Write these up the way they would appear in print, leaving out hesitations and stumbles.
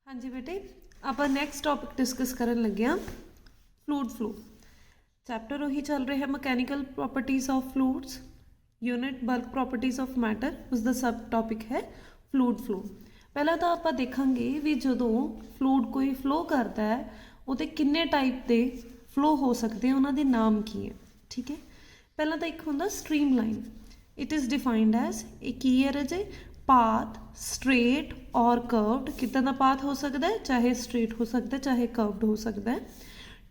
हाँ जी बेटे, आप नैक्सट टॉपिक डिस्कस करन लगे हाँ फ्लूइड फ्लो। चैप्टर वही चल रहे हैं mechanical properties of fluids, unit bulk properties of matter, उसका सब टॉपिक है फ्लूइड फ्लो। पहला तो आप देखांगे भी जो फ्लूइड कोई फ्लो करता है वो किन्ने टाइप के फ्लो हो सकते हैं, उन्होंने नाम की है। ठीक है, पहला तो एक होंगे stream line. It is defined as एक की है रजे पाथ स्ट्रेट और कर्व्ड। कितना का पाथ हो सकता है, चाहे स्ट्रेट हो सकता है चाहे कर्व्ड हो सकता है।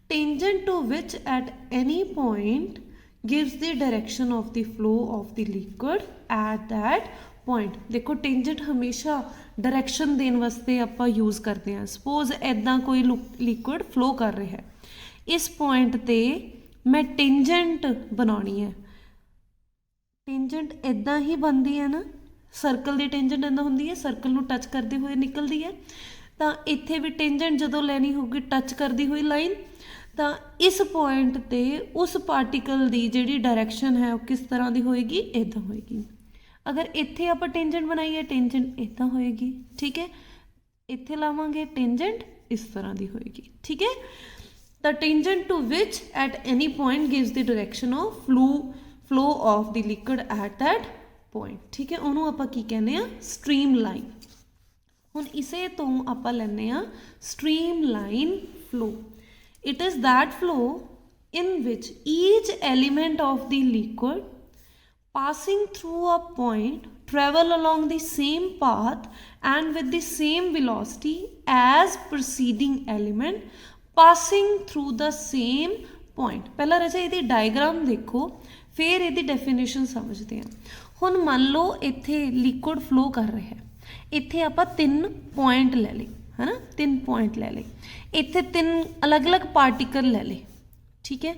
Tangent to which at any point gives the direction of the flow of the liquid at that point. देखो टेंजेंट हमेशा डायरेक्शन देने वास्ते आप यूज़ करते हैं। सपोज ऐदा कोई लिक्विड फ्लो कर रहा है, इस पॉइंट ते मैं टेंजेंट बनानी है। टेंजेंट ऐदा ही बनती है ना, सर्कल की टेंजेंट ऐदा होंगी है, सर्कल नूं टच करते हुए निकलती है। तो इत्थे भी टेंजेंट जदों लैनी होगी टच करती हुई लाइन, तो इस पॉइंट ते उस पार्टिकल की जिहड़ी डायरैक्शन है वो किस तरह की होएगी, इदां होएगी। अगर इत्थे आप टेंजेंट बनाइए टेंजेंट इदां होएगी। ठीक है, इत्थे लावांगे टेंजेंट इस तरह की होएगी। ठीक है, the tangent to which at any point gives the direction of flow of the liquid at that point. ठीक है, उन्होंने आप की कहने आ स्ट्रीम लाइन। हुण इसे तो आप लैने आ streamline flow. It is that flow in which each element of the liquid passing through a point travel along the same path and with the same velocity as preceding element passing through the same point। पहला रचा ये diagram देखो, फिर ये definition समझते हैं। हुण मान लो इत्थे लिक्विड फ्लो कर रहा है, इत्थे आप 3 पॉइंट ले ले है ना, 3 पॉइंट ले ले, इत्थे 3 अलग अलग पार्टिकल ले ले। ठीक है,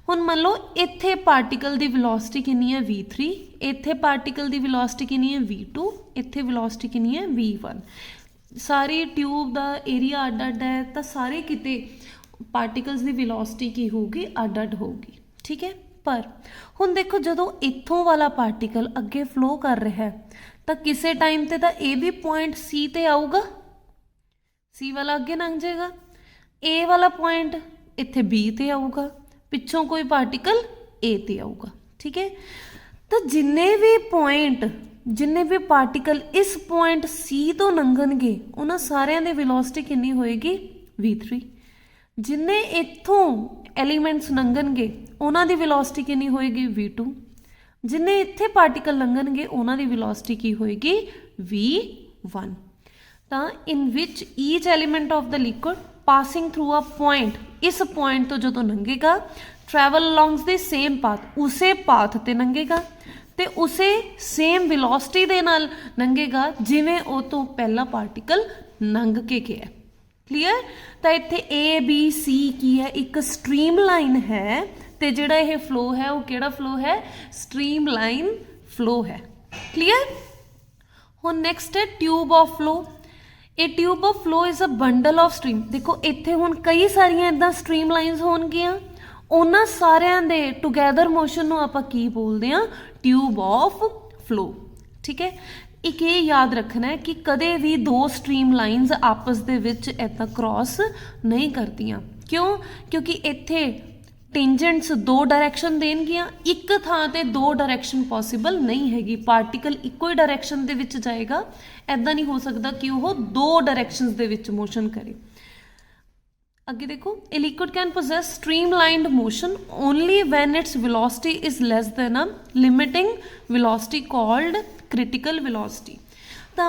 हुण मान लो इत्थे पार्टिकल की वेलोसिटी कितनी है v3, इत्थे पार्टिकल की वेलोसिटी कितनी है v2, इत्थे वेलोसिटी कितनी है v1। सारी ट्यूब का एरिया अड अड है, तो सारे किते पार्टिकल्स की वेलोसिटी की होगी, अड अड होगी। ठीक है, पर हुण देखो जदों इत्थों वाला पार्टिकल अगे फ्लो कर रहा है तो किसी टाइम ते ये भी पॉइंट सी ते आऊगा, सी वाला अगे लंघ जाएगा, ए वाला पॉइंट इत्थे बी ते आऊगा, पिछों कोई पार्टिकल ए ते आऊगा। ठीक है, तो जिन्ने भी पॉइंट जिन्ने भी पार्टिकल इस पॉइंट सी तो लंघणगे उन्हां सारिਆਂ ਦੀ वेलोसिटी कितनी होएगी, v3। जिन्ने इत्थों एलीमेंट्स लंघणगे उन्हां दी वेलोसिटी कितनी होएगी, v2। जिन्ने इत्थे पार्टिकल लंघणगे उन्हां दी वेलोसिटी की होएगी, v1। तो in which each element of the liquid passing through a point, इस पॉइंट तो जो लंघेगा travel along the same path, उसे पाथ ते लंघेगा ते उसे सेम वेलोसिटी दे नाल लंघेगा जिवें वो तो पहला पार्टिकल लंघ के गया। क्लीयर, तो इत्थे ए बी सी की है, एक स्ट्रीम लाइन है, ते जिहड़ा ये फ्लो है वो किहड़ा फ्लो है, स्ट्रीम लाइन फ्लो है। क्लीयर, हुण नैक्सट है tube of flow. A tube of flow is a bundle of stream. देखो इत्थे हुण कई सारियां इदां स्ट्रीम लाइनस होणगियां, उन्हां सारियां दे टुगैदर मोशन नूं आपां की बोलदे आ, ट्यूब ऑफ फ्लो। ठीक है, एक ये याद रखना है कि कदे भी 2 स्ट्रीम लाइनस आपस दे विच इदां क्रॉस नहीं करदियां। क्यों, क्योंकि इत्थे टेंजेंट्स 2 डायरैक्शन देणगियां, एक थां ते 2 डायरैक्शन पॉसीबल नहीं हैगी। पार्टिकल इक्को ही डायरैक्शन दे विच जाएगा, ऐदा नहीं हो सकता कि वह 2 डायरैक्शनस दे विच मोशन करे। अगे देखो, a liquid can possess streamlined motion only when its velocity is less than a limiting velocity called critical velocity. तो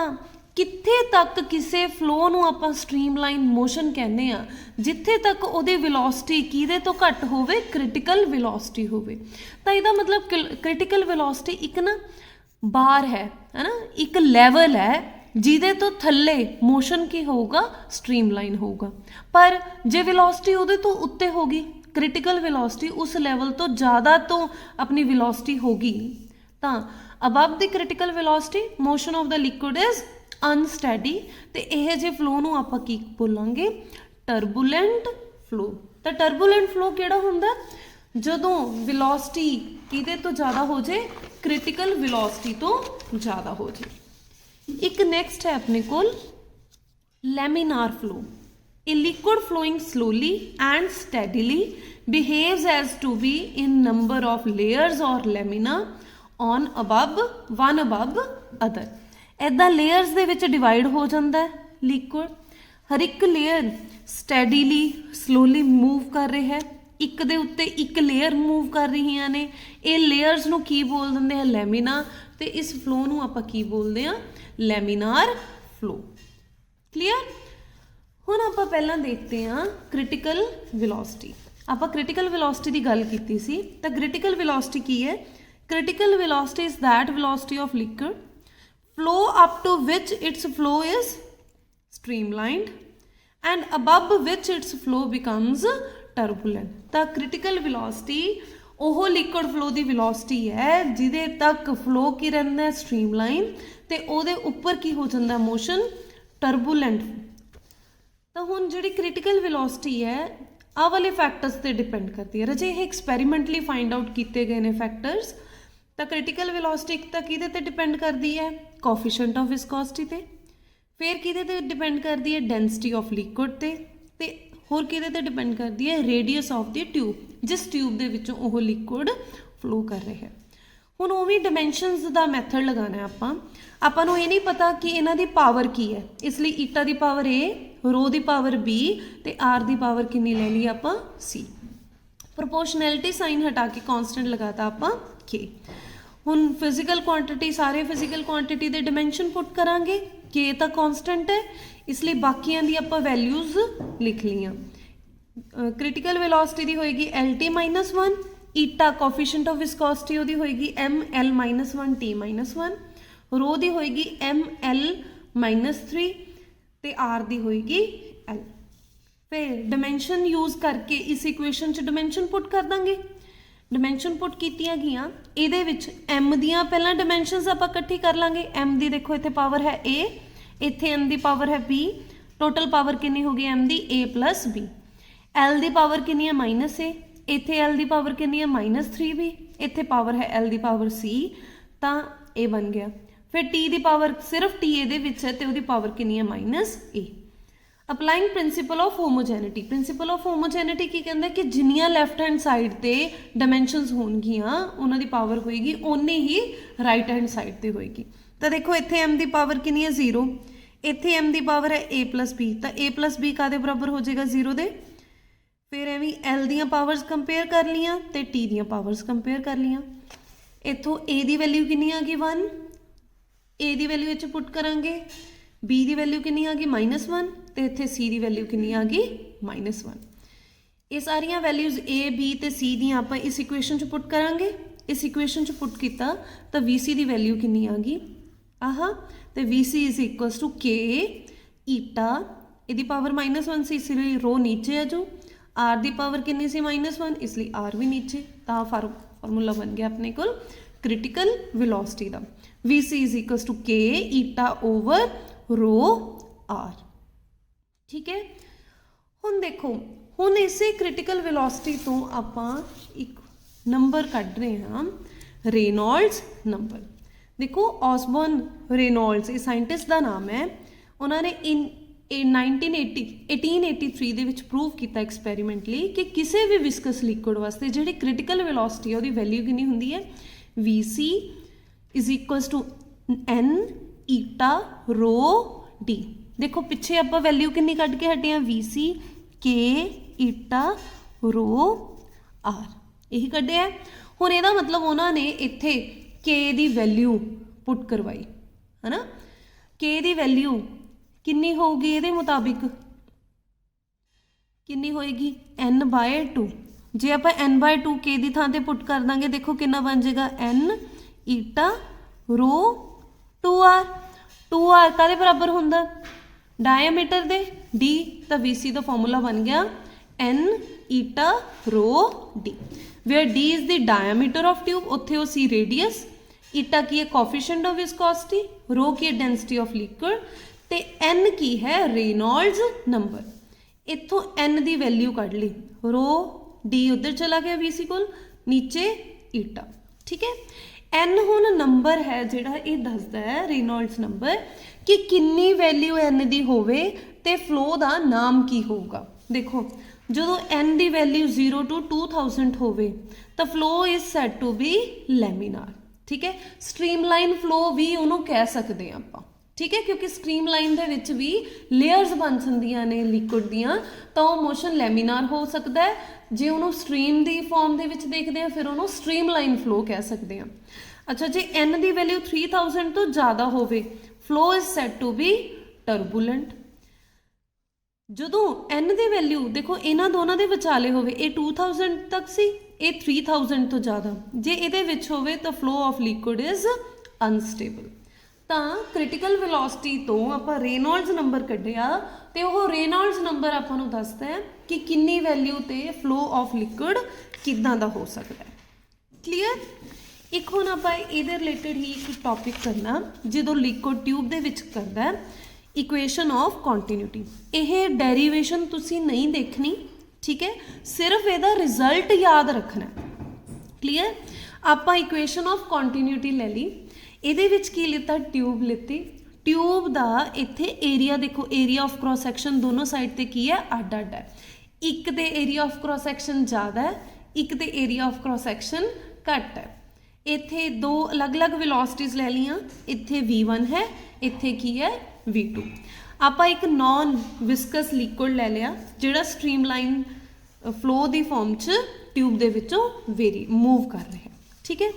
कित्थे तक किसी फ्लो नूं आपां स्ट्रीम लाइन मोशन कहने आ, जिथे तक उहदी वेलोसिटी किहदे तो घट होवे, क्रिटिकल वेलोसिटी होवे। तो इहदा मतलब क्रिटिकल वेलोसिटी एक ना बार है ना, एक लैवल है जिहदे तो थल्ले मोशन की होगा, स्ट्रीम लाइन होगा। पर जे वेलोसिटी उहदे तो उत्ते होगी, क्रिटिकल वेलोसिटी उस लैवल तो ज़्यादा तो अपनी वेलोसिटी होगी, तो above the critical velocity motion of the liquid is unsteady. तो यह जे फ्लो नूं आपां की बोलांगे, टर्बूलेंट फ्लो। तो टर्बूलेंट फ्लो किहड़ा हुंदा, जदों वेलोसिटी किहदे तो ज़्यादा हो जाए, क्रिटिकल वेलोसिटी तो ज़्यादा हो जाए। एक नैक्सट है अपने कोल laminar flow. A liquid flowing slowly and steadily behaves as to be in number of layers or lamina on above one above other. ਇੱਦਾਂ layers ਦੇ ਵਿੱਚ divide ਹੋ ਜਾਂਦਾ ਹੈ liquid. ਹਰ ਇੱਕ layer steadily slowly move ਕਰ ਰਿਹਾ ਹੈ, ਇੱਕ ਦੇ ਉੱਤੇ ਇੱਕ layer move ਕਰ ਰਹੀਆਂ ਨੇ। ਇਹ layers ਨੂੰ ਕੀ ਬੋਲ ਦਿੰਦੇ ਆ ਲੈਮੀਨਾ, ਤੇ ਇਸ flow ਨੂੰ ਆਪਾਂ ਕੀ ਬੋਲਦੇ ਆ laminar flow। clear? ਹੁਣ ਆਪਾਂ ਪਹਿਲਾਂ ਦੇਖਦੇ ਹਾਂ ਕ੍ਰਿਟੀਕਲ ਵੈਲੋਸਿਟੀ। ਆਪਾਂ ਕ੍ਰਿਟੀਕਲ ਵੈਲੋਸਿਟੀ ਦੀ ਗੱਲ ਕੀਤੀ ਸੀ, ਤਾਂ ਕ੍ਰਿਟੀਕਲ ਵੈਲੋਸਿਟੀ ਕੀ ਹੈ? Critical velocity is that velocity of liquid flow up to which its flow is streamlined and above which its flow becomes turbulent। ਤਾਂ ਕ੍ਰਿਟੀਕਲ ਵੈਲੋਸਿਟੀ ਉਹ ਲਿਕੁਇਡ ਫਲੋ ਦੀ velocity ਹੈ ਜਿਹਦੇ ਤੱਕ flow ਕੀ ਰਹਿੰਦਾ ਸਟ੍ਰੀਮਲਾਈਨ, ਤੇ ਉਹਦੇ ਉੱਪਰ ਕੀ ਹੋ ਜਾਂਦਾ ਮੋਸ਼ਨ ਟਰਬੂਲੈਂਟ। ਤਾਂ ਹੁਣ ਜਿਹੜੀ ਕ੍ਰਿਟੀਕਲ ਵੈਲੋਸਿਟੀ ਹੈ ਆਹ ਵਾਲੇ ਫੈਕਟਰਸ ਤੇ ਡਿਪੈਂਡ ਕਰਦੀ ਹੈ। ਰਾਜੇ ਇਹ ਐਕਸਪੈਰੀਮੈਂਟਲੀ ਫਾਈਂਡ ਆਊਟ ਕੀਤੇ ਗਏ ਨੇ ਫੈਕਟਰਸ। ਤਾਂ ਕ੍ਰਿਟੀਕਲ ਵੈਲੋਸਿਟੀ ਇੱਕ ਤਾਂ ਕਿਹਦੇ ਤੇ ਡਿਪੈਂਡ ਕਰਦੀ ਹੈ? ਕੋਫੀਸ਼ੀਐਂਟ ਆਫ ਵਿਸਕੋਸਿਟੀ ਤੇ। ਫਿਰ ਕਿਹਦੇ ਤੇ ਡਿਪੈਂਡ ਕਰਦੀ ਹੈ? ਡੈਂਸਿਟੀ ਆਫ ਲਿਕੁਇਡ ਤੇ ਹੋਰ ਕਿਹਦੇ ਤੇ ਡਿਪੈਂਡ ਕਰਦੀ ਹੈ? ਰੇਡੀਅਸ ਆਫ ਦੀ ਟਿਊਬ, ਜਿਸ ਟਿਊਬ ਦੇ ਵਿੱਚੋਂ ਉਹ ਲਿਕੁਇਡ ਫਲੋ ਕਰ ਰਿਹਾ ਹੈ। ਹੁਣ ਉਹ ਵੀ ਡਾਇਮੈਂਸ਼ਨਸ ਦਾ ਮੈਥਡ ਲਗਾਉਣਾ ਆਪਾਂ ਨੂੰ ਇਹ ਨਹੀਂ ਪਤਾ ਕਿ ਇਹਨਾਂ ਦੀ ਪਾਵਰ ਕੀ ਹੈ, ਇਸ ਲਈ ਈਟਾ ਦੀ ਪਾਵਰ A, ਰੋ ਦੀ ਪਾਵਰ B ਤੇ R ਦੀ ਪਾਵਰ ਕਿੰਨੀ ਲੈ ਲਈ ਆਪਾਂ? C। ਪ੍ਰੋਪੋਰਸ਼ਨੈਲਿਟੀ ਸਾਈਨ ਹਟਾ ਕੇ ਕਾਂਸਟੈਂਟ ਲਗਾਤਾ ਆਪਾਂ K। ਹੁਣ ਫਿਜ਼ੀਕਲ ਕੁਆਂਟਿਟੀ, ਸਾਰੇ ਫਿਜ਼ੀਕਲ ਕੁਆਂਟਿਟੀ ਦੇ ਡਾਇਮੈਂਸ਼ਨ ਪੁੱਟ ਕਰਾਂਗੇ। K ਤਾਂ ਕਾਂਸਟੈਂਟ ਹੈ, ਇਸ ਲਈ ਬਾਕੀਆਂ ਦੀ ਆਪਾਂ ਵੈਲਿਊਜ਼ ਲਿਖ ਲਈਆਂ। ਕ੍ਰਿਟੀਕਲ ਵੈਲੋਸਿਟੀ ਦੀ ਹੋਏਗੀ LT-1, ਈਟਾ ਕੋਫੀਸ਼ੀਐਂਟ ਆਫ ਵਿਸਕੋਸਿਟੀ ਉਹਦੀ ਹੋਏਗੀ ML-1T-1, ਰੋ ਦੀ ਹੋਏਗੀ ML-3 ਤੇ R ਦੀ ਹੋਏਗੀ L। ਫਿਰ ਡਾਇਮੈਂਸ਼ਨ ਯੂਜ਼ ਕਰਕੇ ਇਸ ਇਕੁਏਸ਼ਨ 'ਚ ਡਾਇਮੈਂਸ਼ਨ ਪੁੱਟ ਕਰ ਦਾਂਗੇ। ਡਾਇਮੈਂਸ਼ਨ ਪੁੱਟ ਕੀਤੀਆਂ ਗਈਆਂ, ਇਹਦੇ ਵਿੱਚ M ਦੀਆਂ ਪਹਿਲਾਂ ਡਾਇਮੈਂਸ਼ਨਸ ਆਪਾਂ ਇਕੱਠੀ ਕਰ ਲਾਂਗੇ। M ਦੀ ਦੇਖੋ ਇੱਥੇ ਪਾਵਰ ਹੈ A, ਇੱਥੇ N ਦੀ ਪਾਵਰ ਹੈ B, ਟੋਟਲ ਪਾਵਰ ਕਿੰਨੀ ਹੋ ਗਈ M ਦੀ? A+B। L ਦੀ ਪਾਵਰ ਕਿੰਨੀ ਹੈ? -A, ਇੱਥੇ L ਦੀ ਪਾਵਰ ਕਿੰਨੀ ਹੈ? -3B, ਇੱਥੇ ਪਾਵਰ ਹੈ L ਦੀ ਪਾਵਰ C, ਤਾਂ ਇਹ ਬਣ ਗਿਆ। ਫਿਰ T ਦੀ ਪਾਵਰ ਸਿਰਫ T ਇਹਦੇ ਵਿੱਚ ਹੈ ਤੇ ਉਹਦੀ ਪਾਵਰ ਕਿੰਨੀ ਹੈ? -A। Applying principle of homogeneity. Principle of homogeneity ਕੀ ਕਹਿੰਦਾ ਕਿ ਜਿੰਨੀਆਂ ਲੈਫਟ ਹੈਂਡ ਸਾਈਡ ਤੇ ਡਾਇਮੈਂਸ਼ਨਸ ਹੋਣਗੀਆਂ ਉਹਨਾਂ ਦੀ ਪਾਵਰ ਹੋਏਗੀ ਓਨੀ ਹੀ ਰਾਈਟ ਹੈਂਡ ਸਾਈਡ ਤੇ ਹੋਏਗੀ। ਤਾਂ ਦੇਖੋ ਇੱਥੇ M ਦੀ ਪਾਵਰ ਕਿੰਨੀ ਹੈ? 0, ਇੱਥੇ M ਦੀ ਪਾਵਰ ਹੈ A+B, ਤਾਂ A+B ਕਾਹਦੇ ਬਰਾਬਰ ਹੋ ਜਾਏਗਾ? 0 ਦੇ। ਫਿਰ ਐਵੇਂ L ਦੀਆਂ ਪਾਵਰਸ ਕੰਪੇਅਰ ਕਰ ਲਈਆਂ ਤੇ T ਦੀਆਂ ਪਾਵਰਸ ਕੰਪੇਅਰ ਕਰ ਲਈਆਂ। ਇੱਥੋਂ A ਦੀ ਵੈਲਿਊ ਕਿੰਨੀ ਆ ਗਈ? 1, A ਦੀ ਵੈਲਿਊ ਵਿੱਚ ਪੁੱਟ ਕਰਾਂਗੇ। B ਦੀ ਵੈਲਿਊ ਕਿੰਨੀ ਆ ਗਈ? -1, ਤੇ ਇੱਥੇ C ਦੀ ਵੈਲਿਊ ਕਿੰਨੀ ਆ ਗਈ? -1। ਇਹ ਸਾਰੀਆਂ ਵੈਲਿਊਜ਼ A, B ਤੇ C ਦੀਆਂ ਆਪਾਂ ਇਸ ਇਕੁਏਸ਼ਨ 'ਚ ਪੁੱਟ ਕਰਾਂਗੇ। ਇਸ ਇਕੁਏਸ਼ਨ 'ਚ ਪੁੱਟ ਕੀਤਾ ਤਾਂ VC ਦੀ ਵੈਲਿਊ ਕਿੰਨੀ ਆ ਗਈ? ਆਹ, ਤੇ VC = K ਈਟਾ, ਇਹਦੀ ਪਾਵਰ -1 ਸੀ ਇਸ ਲਈ ਰੋ ਨੀਚੇ ਆ ਜੋ। R ਦੀ ਪਾਵਰ ਕਿੰਨੀ ਸੀ? -1, ਇਸ ਲਈ R ਵੀ ਨੀਚੇ। ਤਾਂ ਫਾਰਮੂਲਾ ਬਣ ਗਿਆ ਆਪਣੇ ਕੋਲ ਕ੍ਰਿਟੀਕਲ ਵੈਲੋਸਿਟੀ ਦਾ। VC = K ਈਟਾ ਓਵਰ ਰੋ R। ਠੀਕ ਹੈ। ਹੁਣ ਦੇਖੋ, ਹੁਣ ਇਸੇ ਕ੍ਰਿਟੀਕਲ ਵੈਲੋਸਿਟੀ ਤੋਂ ਆਪਾਂ ਇੱਕ ਨੰਬਰ ਕੱਢ ਰਹੇ ਹਾਂ, ਰੇਨੋਲਡਸ ਨੰਬਰ। ਦੇਖੋ ਔਸਬੋਰਨ ਰੇਨੋਲਡਸ ਇਹ ਸਾਇੰਟਿਸਟ ਦਾ ਨਾਮ ਹੈ। ਉਹਨਾਂ ਨੇ 1883 ਦੇ ਵਿੱਚ ਪ੍ਰੂਵ ਕੀਤਾ ਐਕਸਪੈਰੀਮੈਂਟਲੀ ਕਿ ਕਿਸੇ ਵੀ ਵਿਸਕਸ ਲਿਕੁਇਡ ਵਾਸਤੇ ਜਿਹੜੀ ਕ੍ਰਿਟੀਕਲ ਵੈਲੋਸਿਟੀ ਹੈ ਉਹਦੀ ਵੈਲਿਊ ਕਿੰਨੀ ਹੁੰਦੀ ਹੈ? VC = N ਈਟਾ ਰੋ D। ਦੇਖੋ ਪਿੱਛੇ ਆਪਾਂ ਵੈਲਿਊ ਕਿੰਨੀ ਕੱਢ ਕੇ ਹਟੇ ਹਾਂ? VC K ਈਟਾ ਰੋ R, ਇਹੀ ਕੱਢਿਆ। ਹੁਣ ਇਹਦਾ ਮਤਲਬ ਉਹਨਾਂ ਨੇ ਇੱਥੇ K ਦੀ ਵੈਲਿਊ ਪੁੱਟ ਕਰਵਾਈ ਹੈ ਨਾ। K ਦੀ ਵੈਲਿਊ ਕਿੰਨੀ ਹੋਊਗੀ? ਇਹਦੇ ਮੁਤਾਬਿਕ ਕਿੰਨੀ ਹੋਏਗੀ? N/2। ਜੇ ਆਪਾਂ N/2 K ਦੀ ਥਾਂ ਤੇ ਪੁੱਟ ਕਰ ਦਾਂਗੇ, ਦੇਖੋ ਕਿੰਨਾ ਬਣ ਜਾਏਗਾ? N ਈਟਾ ਰੋ 2R। 2R ਕਾਹਦੇ ਬਰਾਬਰ ਹੁੰਦਾ? ਡਾਇਆਮੀਟਰ ਦੇ D। ਤਾਂ VC ਦਾ ਫਾਰਮੂਲਾ ਬਣ ਗਿਆ N ਈਟਾ ਰੋ D, where D is the diameter of tube, ਉੱਥੇ ਉਹ C radius, ਈਟਾ ਕੀ ਹੈ? ਕੋਫੀਸ਼ੀਐਂਟ ਆਫ ਵਿਸਕੋਸਿਟੀ, ਰੋ ਕੀ ਹੈ? ਡੈਂਸਿਟੀ ਆਫ ਲਿਕੁਇਡ, ਤੇ N ਕੀ ਹੈ? ਰੇਨੋਲਡਸ ਨੰਬਰ। ਇੱਥੋਂ N ਦੀ ਵੈਲਿਊ ਕੱਢ ਲਈ, ਰੋ D ਉੱਧਰ ਚਲਾ ਗਿਆ VC ਕੋਲ, ਨੀਚੇ ਈਟਾ। ਠੀਕ ਹੈ। N ਹੁਣ ਨੰਬਰ ਹੈ ਜਿਹੜਾ ਇਹ ਦੱਸਦਾ ਹੈ ਰੇਨੋਲਡਸ ਨੰਬਰ कि किन्नी वैल्यू n दी होवे ते फ्लो दा नाम की होगा। देखो जो n दी वैल्यू 0 to 2000 होवे तो flow is said to be laminar. ठीक है, स्ट्रीमलाइन फ्लो भी उन्होंने कह सकते हैं आप। ठीक है, क्योंकि स्ट्रीमलाइन दे विच भी लेयर्स बन सकदियां ने लिक्विड दियां, तो मोशन लैमिनार हो सकता है। जे उन्होंने स्ट्रीम दी फॉर्म दे विच देखते हैं फिर उन्होंने स्ट्रीमलाइन फ्लो कह सकते हैं। अच्छा, जे n दी वैल्यू 3000 तो ज़्यादा होवे flow is said to be turbulent. ਜਦੋਂ n ਦੀ वैल्यू देखो इन्हां दोनों ਦੇ ਵਿਚਾਲੇ ਹੋਵੇ, ਇਹ 2000 तक सी, ਇਹ 3000 ਤੋਂ ਜ਼ਿਆਦਾ, ਜੇ ਇਹਦੇ ਵਿੱਚ ਹੋਵੇ ਤਾਂ flow of liquid is unstable. ਤਾਂ ਕ੍ਰਿਟੀਕਲ ਵੈਲੋਸਿਟੀ ਤੋਂ ਆਪਾਂ ਰੇਨੋਲਡਸ ਨੰਬਰ ਕੱਢਿਆ ਤੇ ਉਹ ਰੇਨੋਲਡਸ ਨੰਬਰ ਆਪਾਂ ਨੂੰ ਦੱਸਦਾ ਹੈ ਕਿ ਕਿੰਨੀ ਵੈਲਿਊ ਤੇ ਫਲੋ ਆਫ ਲਿਕੁਇਡ ਕਿੱਦਾਂ ਦਾ ਹੋ ਸਕਦਾ ਹੈ। ਕਲੀਅਰ। ਇੱਕ ਹੁਣ ਆਪਾਂ ਇਹਦੇ ਰਿਲੇਟਡ ਹੀ ਇੱਕ ਟੌਪਿਕ ਕਰਨਾ, ਜਦੋਂ ਲਿਕੁਇਡ ਟਿਊਬ ਦੇ ਵਿੱਚ ਕਰਦਾ इक्वेशन ऑफ कॉन्टीन्यूटी। यह डेरीवेशन तुसी नहीं देखनी, ठीक है, सिर्फ ਇਹਦਾ रिजल्ट याद रखना। क्लीयर। ਆਪਾਂ इक्वेशन ऑफ कॉन्टीन्यूटी ले ली, ਇਹਦੇ ਵਿੱਚ ਕੀ ਲਿੱਤਾ, ट्यूब लिती। ट्यूब ਦਾ ਇੱਥੇ एरिया देखो, एरिया ऑफ क्रॉस सैक्शन दोनों साइड ਤੇ ਕੀ है, ਅੱਡ ਅੱਡ है। ਇੱਕ ਤੇ एरिया ऑफ क्रॉस सैक्शन ज़्यादा है, ਇੱਕ ਤੇ एरिया ऑफ क्रॉस सैक्शन घट है। ਇੱਥੇ दो अलग अलग वेलोसिटीज़ ले लिया, ਇੱਥੇ v1 है, ਇੱਥੇ ਕੀ है v2। ਆਪਾਂ ਇੱਕ नॉन विस्कस लिक्विड ले लिया ਜਿਹੜਾ स्ट्रीमलाइन फ्लो ਦੀ ਫਾਰਮ 'ਚ ट्यूब ਦੇ ਵਿੱਚੋਂ वेरी मूव कर रहा है। ठीक है,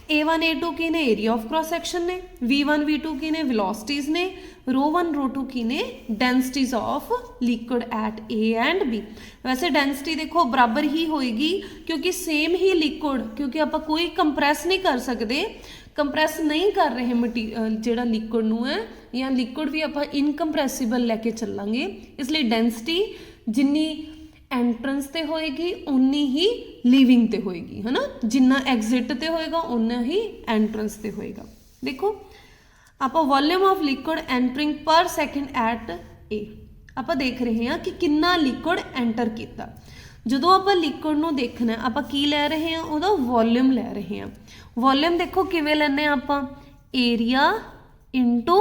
a1 a2 की ने एरिया ऑफ क्रॉस सैक्शन ने, v1 v2 की ने वेलोसिटीज़ ने, ρ1 ρ2 की ने densities of liquid at a and b। वैसे डेंसिटी देखो बराबर ही होएगी क्योंकि सेम ही लिक्विड, क्योंकि आप कोई कंप्रैस नहीं कर सकते, कंप्रैस नहीं कर रहे मटीरियल ਜਿਹੜਾ ਲਿਕੁਇਡ ਨੂੰ है, या लिक्विड भी आप इनकंप्रैसिबल लैके चलांगे, इसलिए डेंसिटी जिन्नी एंट्रेंस ते होएगी उन्नी ही लीविंग ते होएगी, है ना, जिन्ना एग्जिट ते होएगा उन्ना ही एंट्रेंस ते होएगा। देखो आप वॉल्यूम ऑफ लिक्विड एंटरिंग पर सैकेंड एट ए आप देख रहे हैं कि कितना लिक्विड एंटर किया। ਜਦੋਂ ਆਪਾਂ ਲਿਕੁਇਡ ਨੂੰ ਦੇਖਣਾ ਆਪਾਂ ਕੀ ਲੈ ਰਹੇ ਹਾਂ, ਉਹਦਾ ਵੋਲਿਊਮ ਲੈ ਰਹੇ ਹਾਂ। ਵੋਲਿਊਮ ਦੇਖੋ ਕਿਵੇਂ ਲੈਣੇ ਆਪਾਂ, ਏਰੀਆ ਇਨਟੂ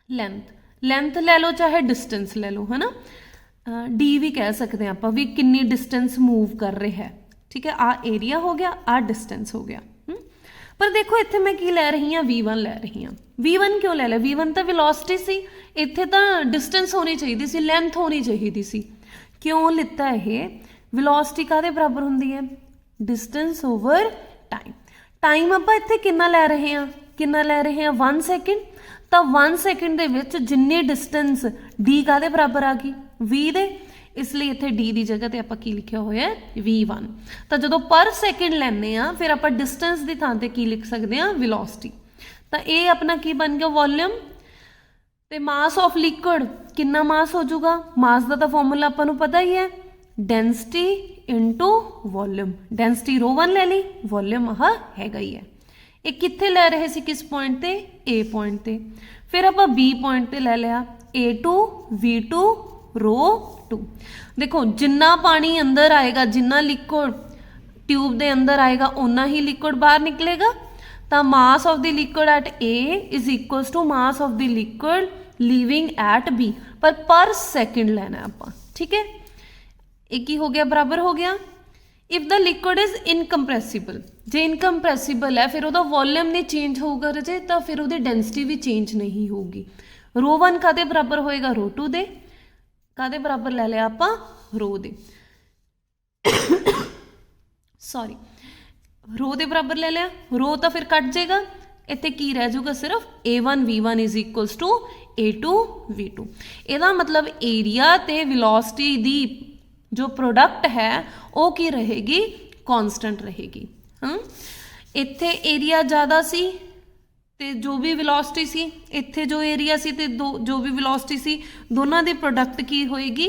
ਲੈਂਥ। ਲੈਂਥ ਲੈ ਲਓ ਚਾਹੇ ਡਿਸਟੈਂਸ ਲੈ ਲਓ, ਹੈ ਨਾ, ਡੀ ਵੀ ਕਹਿ ਸਕਦੇ ਹਾਂ ਆਪਾਂ ਵੀ ਕਿੰਨੀ ਡਿਸਟੈਂਸ ਮੂਵ ਕਰ ਰਿਹਾ ਹੈ। ਠੀਕ ਹੈ, ਆ ਏਰੀਆ ਹੋ ਗਿਆ, ਆ ਡਿਸਟੈਂਸ ਹੋ ਗਿਆ। ਪਰ ਦੇਖੋ ਇੱਥੇ ਮੈਂ ਕੀ ਲੈ ਰਹੀ ਹਾਂ, v1 ਲੈ ਰਹੀ ਹਾਂ। v1 ਕਿਉਂ ਲੈ ਲਿਆ, v1 ਤਾਂ ਵੈਲੋਸਿਟੀ ਸੀ, ਇੱਥੇ ਤਾਂ ਡਿਸਟੈਂਸ ਹੋਣੀ ਚਾਹੀਦੀ ਸੀ, ਲੈਂਥ ਹੋਣੀ ਚਾਹੀਦੀ ਸੀ। क्यों लिता है, वेलोसिटी कादे बराबर होंदी है, डिस्टेंस ओवर टाइम। टाइम आप इत्थे कितना लै रहे हैं, कितना लै रहे हैं 1 सेकेंड। तो 1 सेकेंड दे विच जिन्नी डिस्टेंस डी कादे बराबर आ गई, v दे, इसलिए इत्थे डी की जगह ते आपां की लिखिया होया v1। तो जदों पर सेकेंड लैने आ फिर आपां डिस्टेंस की थां ते की लिख सकते हैं, वेलोसिटी। तो ये अपना की बन गया वॉल्यूम। ਤੇ ਮਾਸ ਆਫ ਲਿਕੁਇਡ ਕਿੰਨਾ ਮਾਸ ਹੋ ਜਾਊਗਾ, ਮਾਸ ਦਾ ਤਾਂ ਫਾਰਮੂਲਾ ਆਪਾਂ ਨੂੰ ਪਤਾ ਹੀ ਹੈ, ਡੈਂਸਿਟੀ ਇਨਟੂ ਵੋਲਿਊਮ। ਡੈਂਸਿਟੀ ρ1 ਲੈ ਲਈ, ਵੋਲਿਊਮ ਆਹ ਹੈਗਾ ਹੀ ਹੈ। ਇਹ ਕਿੱਥੇ ਲੈ ਰਹੇ ਸੀ, ਕਿਸ ਪੁਆਇੰਟ ਤੇ, A ਪੁਆਇੰਟ ਤੇ। ਫਿਰ ਆਪਾਂ B ਪੁਆਇੰਟ ਤੇ ਲੈ ਲਿਆ, A2 V2 ρ2। ਦੇਖੋ ਜਿੰਨਾ ਪਾਣੀ ਅੰਦਰ ਆਏਗਾ, ਜਿੰਨਾ ਲਿਕੁਇਡ ट्यूब ਦੇ ਅੰਦਰ ਆਏਗਾ ਉਨਾ ਹੀ ਲਿਕੁਇਡ ਬਾਹਰ ਨਿਕਲੇਗਾ। ਤਾਂ mass of the liquid at A is equals to mass of the liquid leaving at B, per second लेना है आप। ठीक है, एक ही हो गया, बराबर हो गया। इफ द लिक्विड इज इनकंप्रैसिबल, जे इनकंप्रैसिबल है फिर उसका वॉल्यूम नहीं चेंज होगा रजे, तो फिर उसकी डेंसिटी भी चेंज नहीं होगी। ρ1 कादे बराबर होएगा, ρ2 दे, कादे बराबर ले लिया आप, ρ दे, सॉरी ρ दे बराबर ले लिया, ρ तो फिर कट जाएगा, इत्थे की रह जाऊगा सिर्फ A1 V1 is equals to A2 V2। ਇਹਦਾ मतलब एरिया ते वेलोसिटी दी जो प्रोडक्ट है वो की रहेगी, कांस्टेंट रहेगी। इत्थे एरिया ज़्यादा सी ते जो भी वेलोसिटी सी, इत्थे जो एरिया सी ते जो भी वेलोसिटी सी, दोनों की प्रोडक्ट की होएगी,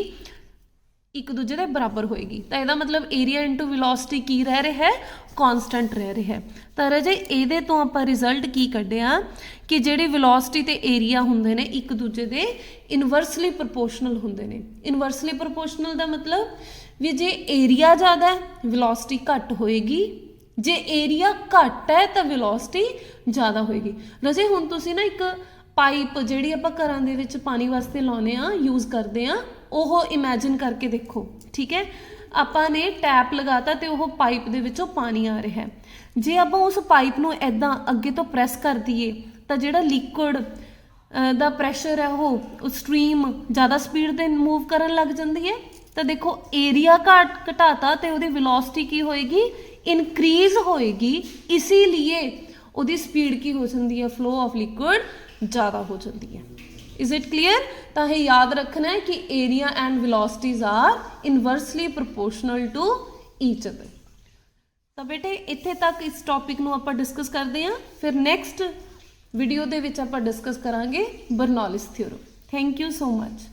एक दूजे के बराबर होएगी। तो यदा मतलब एरिया इंटू वेलोसिटी की रह रहा है, कांस्टेंट रह रहा है। तो राजे ये तो आप रिजल्ट की कढ़िया कि जिहड़ी वेलोसिटी ते एरिया हुंदे ने एक दूजे के इनवर्सली प्रपोर्शनल हुंदे ने। इनवर्सली प्रपोर्शनल का मतलब भी जे एरिया ज़्यादा है वेलोसिटी घट होएगी, जे एरिया घट है तो वेलोसिटी ज़्यादा होएगी। राजे हुण तुसीं ना एक ਪਾਈਪ ਜਿਹੜੀ ਆਪਾਂ ਘਰਾਂ ਦੇ ਵਿੱਚ ਪਾਣੀ ਵਾਸਤੇ ਲਾਉਂਦੇ ਆ ਯੂਜ਼ ਕਰਦੇ ਆ ਉਹ ਇਮੇਜਿਨ ਕਰਕੇ ਦੇਖੋ ਠੀਕ ਹੈ। ਆਪਾਂ ਨੇ ਟੈਪ ਲਗਾਤਾ ਤੇ ਉਹ ਪਾਈਪ ਦੇ ਵਿੱਚੋਂ ਪਾਣੀ ਆ ਰਿਹਾ ਹੈ। ਜੇ ਆਪਾਂ ਉਸ ਪਾਈਪ ਨੂੰ ਇੱਦਾਂ ਅੱਗੇ ਤੋਂ ਪ੍ਰੈਸ ਕਰ ਦਈਏ ਤਾਂ ਜਿਹੜਾ ਲਿਕੁਇਡ ਦਾ ਪ੍ਰੈਸ਼ਰ ਹੈ ਉਹ ਸਟਰੀਮ ਜ਼ਿਆਦਾ ਸਪੀਡ ਤੇ ਮੂਵ ਕਰਨ ਲੱਗ ਜਾਂਦੀ ਹੈ। ਤਾਂ ਦੇਖੋ ਏਰੀਆ ਘਟਾਤਾ ਤੇ ਉਹਦੀ ਵੈਲੋਸਿਟੀ ਕੀ ਹੋਏਗੀ, ਇਨਕਰੀਜ਼ ਹੋਏਗੀ, ਇਸੇ ਲਈ ਉਹਦੀ ਸਪੀਡ ਕੀ ਹੋ ਜਾਂਦੀ ਹੈ, ਫਲੋ ਆਫ ਲਿਕੁਇਡ ज़्यादा हो जाती है। Is it clear? तो ये याद रखना है कि area and velocities are inversely proportional to each other. तो बेटे इत्थे तक इस टॉपिक नूं आपां डिस्कस करते हैं, फिर नैक्सट वीडियो दे विच आपां डिस्कस करांगे Bernoulli's theorem. Thank you so much.